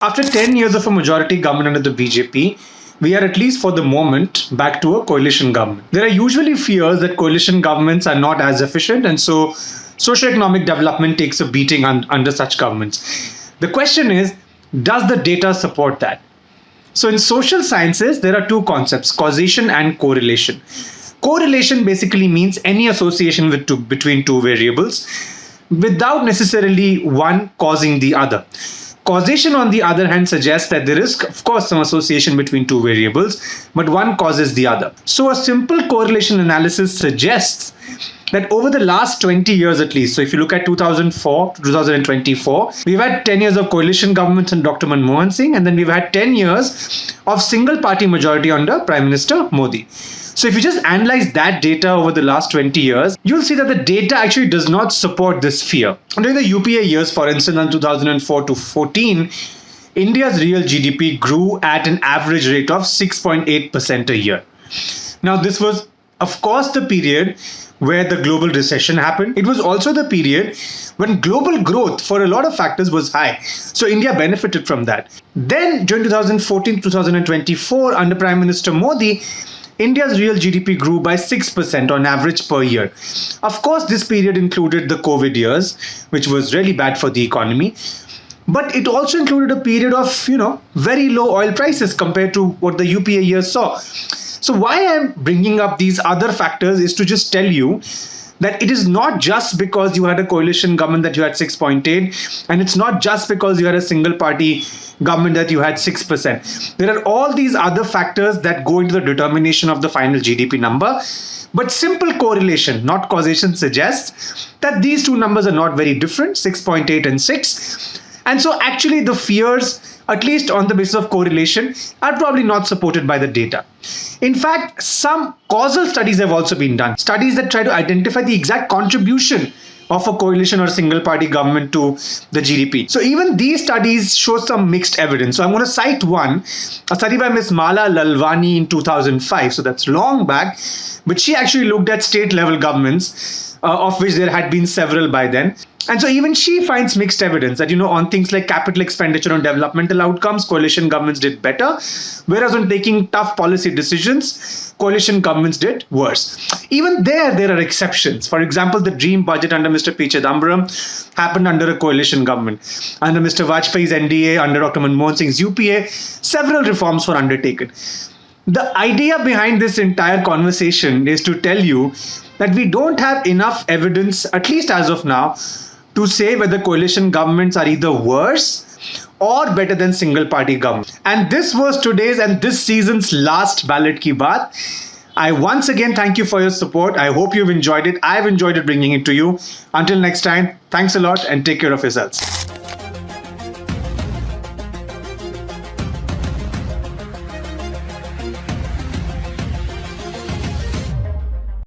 After 10 years of a majority government under the BJP, we are, at least for the moment, back to a coalition government. There are usually fears that coalition governments are not as efficient, and so socioeconomic development takes a beating under such governments. The question is, does the data support that? So in social sciences, there are two concepts, causation and correlation. Correlation basically means any association between two variables without necessarily one causing the other. Causation, on the other hand, suggests that there is, of course, some association between two variables, but one causes the other. So a simple correlation analysis suggests that over the last 20 years at least, so if you look at 2004 to 2024, we've had 10 years of coalition government under Dr. Manmohan Singh, and then we've had 10 years of single party majority under Prime Minister Modi. So if you just analyze that data over the last 20 years, you'll see that the data actually does not support this fear. During the UPA years, for instance, in 2004 to 14, India's real GDP grew at an average rate of 6.8% a year. Now, this was, of course, the period where the global recession happened. It was also the period when global growth for a lot of factors was high. So India benefited from that. Then during 2014 to 2024, under Prime Minister Modi, India's real GDP grew by 6% on average per year. Of course, this period included the COVID years, which was really bad for the economy. But it also included a period of, very low oil prices compared to what the UPA years saw. So why I'm bringing up these other factors is to just tell you that it is not just because you had a coalition government that you had 6.8, and it's not just because you had a single party government that you had 6%. There are all these other factors that go into the determination of the final GDP number. But simple correlation, not causation, suggests that these two numbers are not very different, 6.8 and 6. And so actually the fears, at least on the basis of correlation, are probably not supported by the data. In fact, some causal studies have also been done. Studies that try to identify the exact contribution of a coalition or single party government to the GDP. So even these studies show some mixed evidence. So I'm going to cite one, a study by Ms. Mala Lalwani in 2005. So that's long back, but she actually looked at state level governments, of which there had been several by then. And so even she finds mixed evidence that, on things like capital expenditure on developmental outcomes, coalition governments did better, whereas on taking tough policy decisions, coalition governments did worse. Even there are exceptions. For example, the dream budget under Mr. P. Chidambaram happened under a coalition government. Under Mr. Vajpayee's NDA, under Dr. Manmohan Singh's UPA, several reforms were undertaken. The idea behind this entire conversation is to tell you that we don't have enough evidence, at least as of now, to say whether coalition governments are either worse or better than single party government. And this was today's and this season's last Ballot Ki Baat. I once again thank you for your support. I hope you've enjoyed it. I've enjoyed it bringing it to you. Until next time, thanks a lot and take care of yourselves.